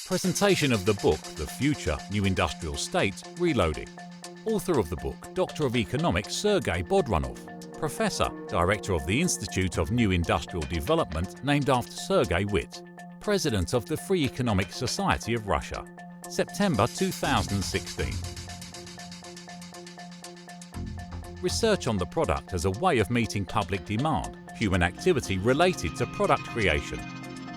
Presentation of the book The Future, New Industrial State, Reloading. Author of the book, Doctor of Economics Sergei Bodronov. Professor, Director of the Institute of New Industrial Development named after Sergei Witt. President of the Free Economic Society of Russia. September 2016. Research on the product as a way of meeting public demand, human activity related to product creation,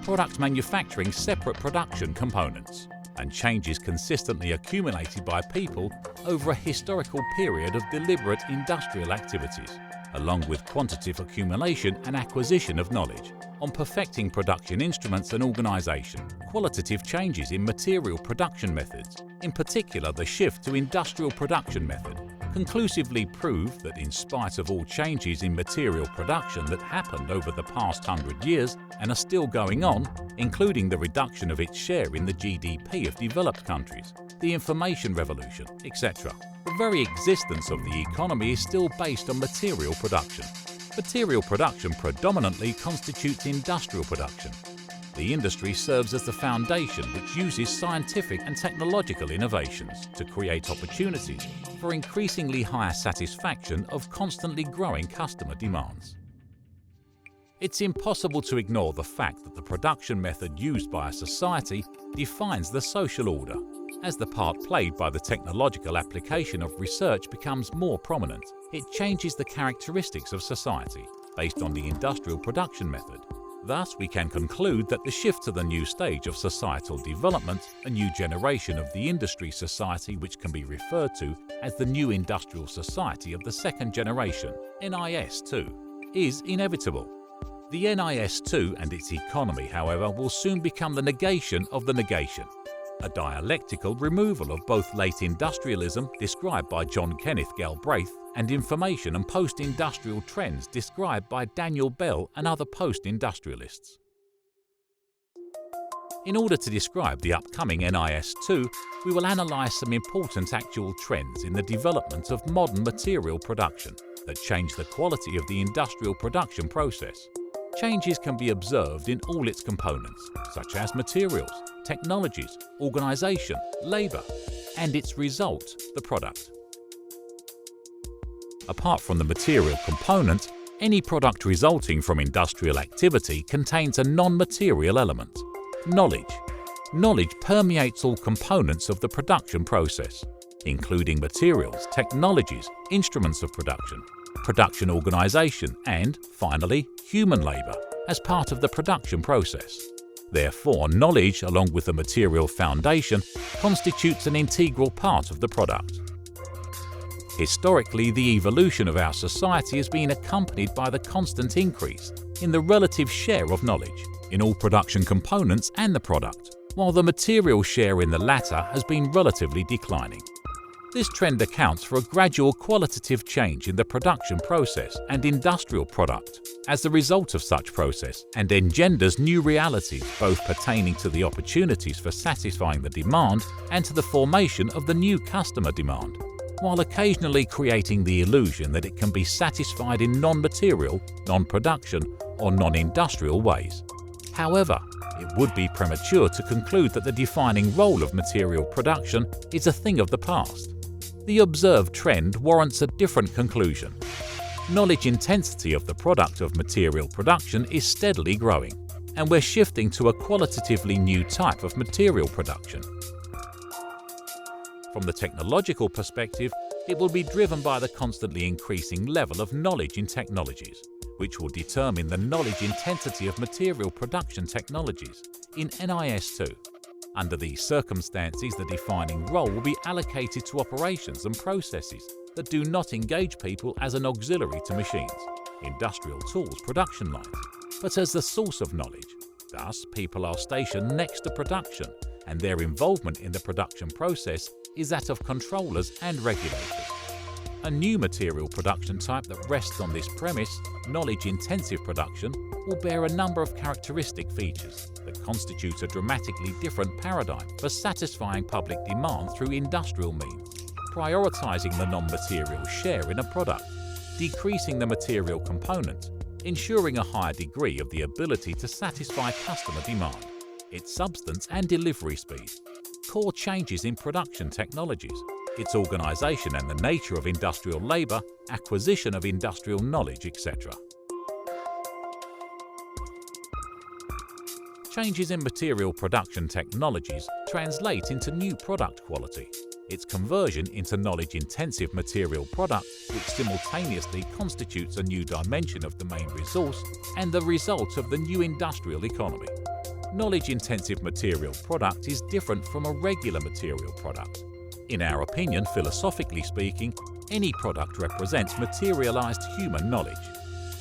product manufacturing separate production components, and changes consistently accumulated by people over a historical period of deliberate industrial activities, along with quantitative accumulation and acquisition of knowledge, on perfecting production instruments and organization, qualitative changes in material production methods, in particular the shift to industrial production method, conclusively prove that in spite of all changes in material production that happened over the past 100 years and are still going on, including the reduction of its share in the GDP of developed countries, the information revolution, etc., the very existence of the economy is still based on material production. Material production predominantly constitutes industrial production. The industry serves as the foundation which uses scientific and technological innovations to create opportunities for increasingly higher satisfaction of constantly growing customer demands. It's impossible to ignore the fact that the production method used by a society defines the social order. As the part played by the technological application of research becomes more prominent, it changes the characteristics of society based on the industrial production method. Thus, we can conclude that the shift to the new stage of societal development, a new generation of the industry society which can be referred to as the new industrial society of the second generation, NIS2, is inevitable. The NIS2 and its economy, however, will soon become the negation of the negation, a dialectical removal of both late industrialism, described by John Kenneth Galbraith, and information and post-industrial trends described by Daniel Bell and other post-industrialists. In order to describe the upcoming NIS2, we will analyse some important actual trends in the development of modern material production that change the quality of the industrial production process. Changes can be observed in all its components, such as materials, technologies, organisation, labour, and its result, the product. Apart from the material component, any product resulting from industrial activity contains a non-material element, knowledge. Knowledge permeates all components of the production process, including materials, technologies, instruments of production, production organisation, and, finally, human labour as part of the production process. Therefore, knowledge, along with the material foundation, constitutes an integral part of the product. Historically, the evolution of our society has been accompanied by the constant increase in the relative share of knowledge in all production components and the product, while the material share in the latter has been relatively declining. This trend accounts for a gradual qualitative change in the production process and industrial product as a result of such process, and engenders new realities both pertaining to the opportunities for satisfying the demand and to the formation of the new customer demand, while occasionally creating the illusion that it can be satisfied in non-material, non-production, or non-industrial ways. However, it would be premature to conclude that the defining role of material production is a thing of the past. The observed trend warrants a different conclusion. Knowledge intensity of the product of material production is steadily growing, and we're shifting to a qualitatively new type of material production. From the technological perspective, it will be driven by the constantly increasing level of knowledge in technologies, which will determine the knowledge intensity of material production technologies in NIS2. Under these circumstances, the defining role will be allocated to operations and processes that do not engage people as an auxiliary to machines, industrial tools, production lines, but as the source of knowledge. Thus, people are stationed next to production, and their involvement in the production process is that of controllers and regulators. A new material production type that rests on this premise, knowledge-intensive production, will bear a number of characteristic features that constitute a dramatically different paradigm for satisfying public demand through industrial means, prioritizing the non-material share in a product, decreasing the material component, ensuring a higher degree of the ability to satisfy customer demand, its substance and delivery speed, core changes in production technologies, its organisation and the nature of industrial labour, acquisition of industrial knowledge, etc. Changes in material production technologies translate into new product quality, its conversion into knowledge-intensive material product, which simultaneously constitutes a new dimension of the main resource and the result of the new industrial economy. Knowledge-intensive material product is different from a regular material product. In our opinion, philosophically speaking, any product represents materialized human knowledge.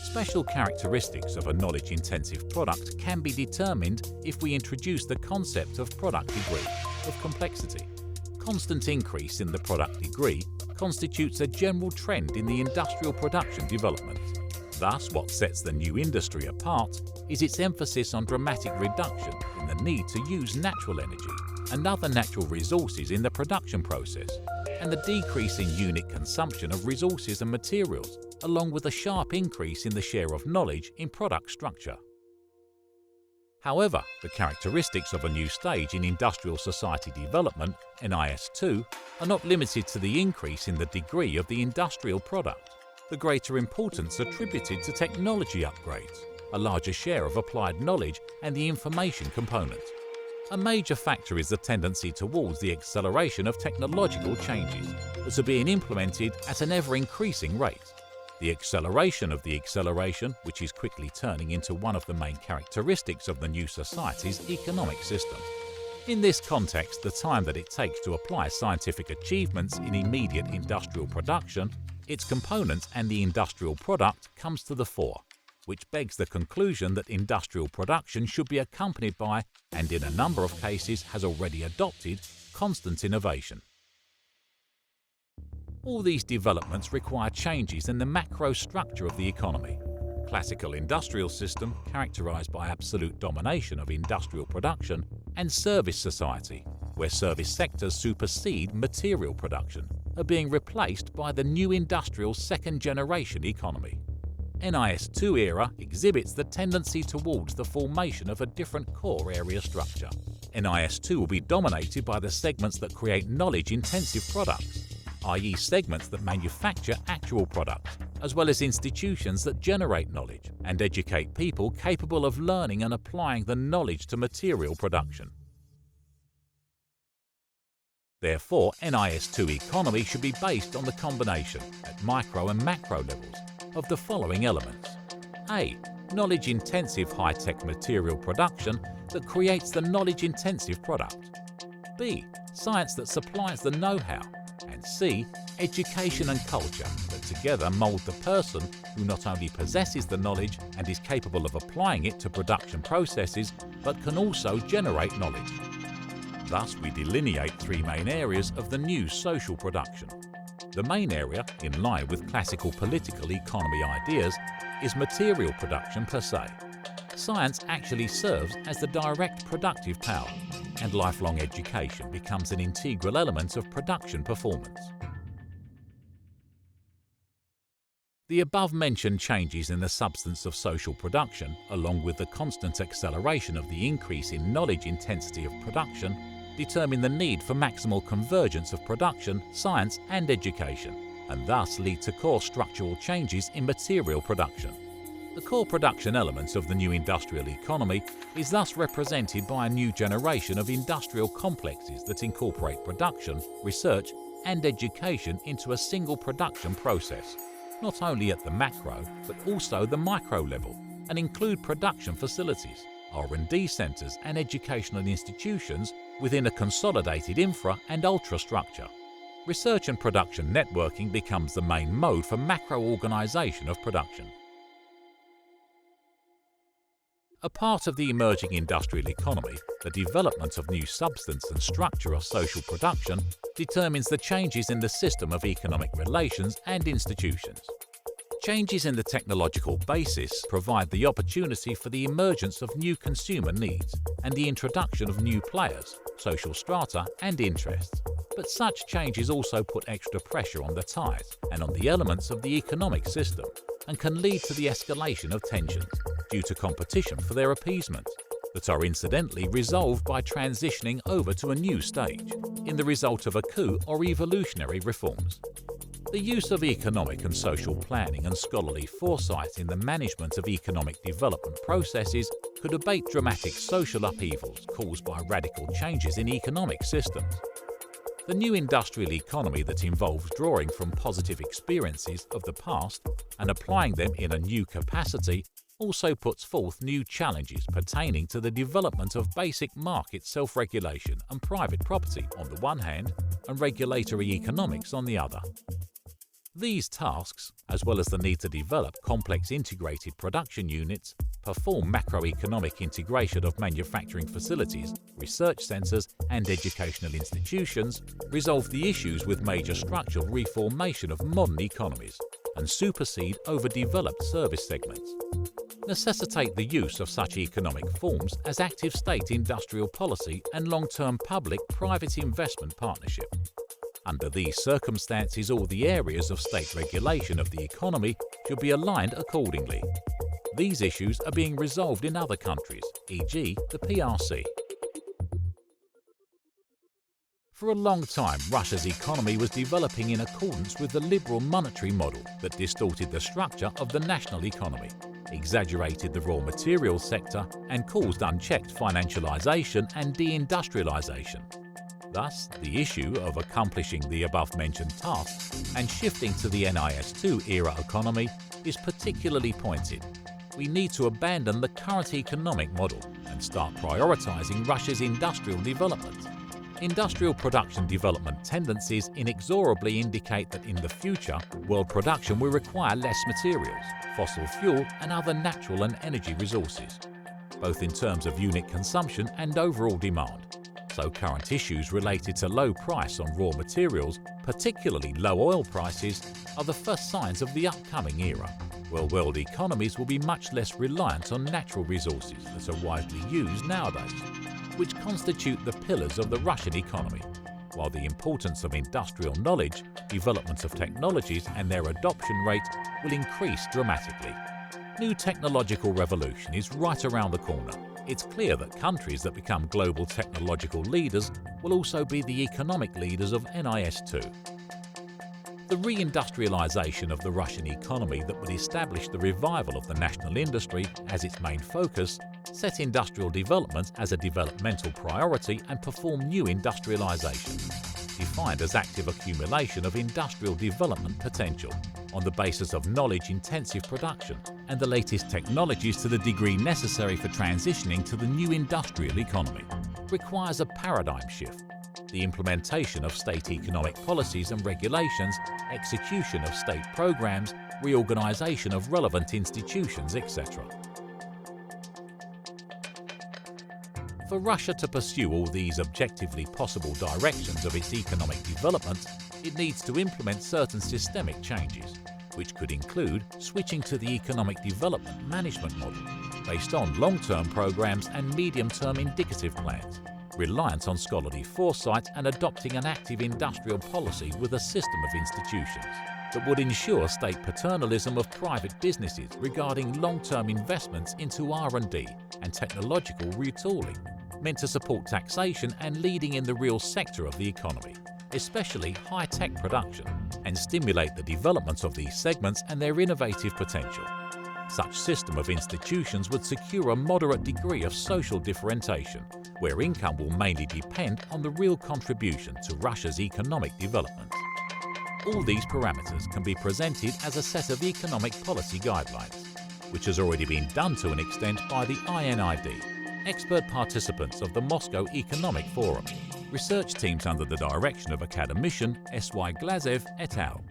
Special characteristics of a knowledge-intensive product can be determined if we introduce the concept of product degree, of complexity. Constant increase in the product degree constitutes a general trend in the industrial production development. Thus, what sets the new industry apart is its emphasis on dramatic reduction in the need to use natural energy and other natural resources in the production process, and the decrease in unit consumption of resources and materials, along with a sharp increase in the share of knowledge in product structure. However, the characteristics of a new stage in industrial society development, NIS2, are not limited to the increase in the degree of the industrial product. The greater importance attributed to technology upgrades, a larger share of applied knowledge, and the information component. A major factor is the tendency towards the acceleration of technological changes that are being implemented at an ever-increasing rate. The acceleration of the acceleration, which is quickly turning into one of the main characteristics of the new society's economic system. In this context, the time that it takes to apply scientific achievements in immediate industrial production, its components and the industrial product comes to the fore, which begs the conclusion that industrial production should be accompanied by, and in a number of cases has already adopted, constant innovation. All these developments require changes in the macro structure of the economy. Classical industrial system, characterized by absolute domination of industrial production, and service society, where service sectors supersede material production, are being replaced by the new industrial second-generation economy. NIS2 era exhibits the tendency towards the formation of a different core area structure. NIS2 will be dominated by the segments that create knowledge-intensive products, i.e. segments that manufacture actual products, as well as institutions that generate knowledge and educate people capable of learning and applying the knowledge to material production. Therefore, NIS2 economy should be based on the combination, at micro and macro levels, of the following elements. A. Knowledge-intensive high-tech material production that creates the knowledge-intensive product. B. Science that supplies the know-how. And C. Education and culture that together mould the person who not only possesses the knowledge and is capable of applying it to production processes, but can also generate knowledge. Thus, we delineate three main areas of the new social production. The main area, in line with classical political economy ideas, is material production per se. Science actually serves as the direct productive power, and lifelong education becomes an integral element of production performance. The above-mentioned changes in the substance of social production, along with the constant acceleration of the increase in knowledge intensity of production, determine the need for maximal convergence of production, science and education, and thus lead to core structural changes in material production. The core production elements of the new industrial economy is thus represented by a new generation of industrial complexes that incorporate production, research and education into a single production process, not only at the macro but also the micro level, and include production facilities, R&D centres and educational institutions within a consolidated infra and ultrastructure. Research and production networking becomes the main mode for macro organisation of production. A part of the emerging industrial economy, the development of new substance and structure of social production determines the changes in the system of economic relations and institutions. Changes in the technological basis provide the opportunity for the emergence of new consumer needs and the introduction of new players, social strata and interests. But such changes also put extra pressure on the ties and on the elements of the economic system, and can lead to the escalation of tensions due to competition for their appeasement. that are incidentally resolved by transitioning over to a new stage in the result of a coup or evolutionary reforms. The use of economic and social planning and scholarly foresight in the management of economic development processes could abate dramatic social upheavals caused by radical changes in economic systems. The new industrial economy that involves drawing from positive experiences of the past and applying them in a new capacity also puts forth new challenges pertaining to the development of basic market self-regulation and private property on the one hand, and regulatory economics on the other. These tasks, as well as the need to develop complex integrated production units, perform macroeconomic integration of manufacturing facilities, research centres and educational institutions, resolve the issues with major structural reformation of modern economies, and supersede overdeveloped service segments. Necessitate the use of such economic forms as active state industrial policy and long-term public-private investment partnership. Under these circumstances, all the areas of state regulation of the economy should be aligned accordingly. These issues are being resolved in other countries, e.g. the PRC. For a long time, Russia's economy was developing in accordance with the liberal monetary model that distorted the structure of the national economy, exaggerated the raw materials sector, and caused unchecked financialization and deindustrialization. Thus, the issue of accomplishing the above-mentioned tasks and shifting to the NIS2 era economy is particularly pointed. We need to abandon the current economic model and start prioritizing Russia's industrial development. Industrial production development tendencies inexorably indicate that in the future, world production will require less materials, fossil fuel and other natural and energy resources, both in terms of unit consumption and overall demand. So current issues related to low price on raw materials, particularly low oil prices, are the first signs of the upcoming era, where world economies will be much less reliant on natural resources that are widely used nowadays, which constitute the pillars of the Russian economy, while the importance of industrial knowledge, development of technologies and their adoption rate will increase dramatically. New technological revolution is right around the corner. It's clear that countries that become global technological leaders will also be the economic leaders of NIS2. The reindustrialization of the Russian economy that would establish the revival of the national industry as its main focus, set industrial development as a developmental priority and perform new industrialization, defined as active accumulation of industrial development potential on the basis of knowledge-intensive production and the latest technologies to the degree necessary for transitioning to the new industrial economy, requires a paradigm shift, the implementation of state economic policies and regulations, execution of state programs, reorganization of relevant institutions, etc. For Russia to pursue all these objectively possible directions of its economic development, it needs to implement certain systemic changes, which could include switching to the economic development management model based on long-term programs and medium-term indicative plans, reliant on scholarly foresight and adopting an active industrial policy with a system of institutions that would ensure state paternalism of private businesses regarding long-term investments into R&D and technological retooling, meant to support taxation and leading in the real sector of the economy, especially high-tech production, and stimulate the development of these segments and their innovative potential. Such system of institutions would secure a moderate degree of social differentiation, where income will mainly depend on the real contribution to Russia's economic development. All these parameters can be presented as a set of economic policy guidelines, which has already been done to an extent by the INID, expert participants of the Moscow Economic Forum, research teams under the direction of academician S.Y. Glazev et al.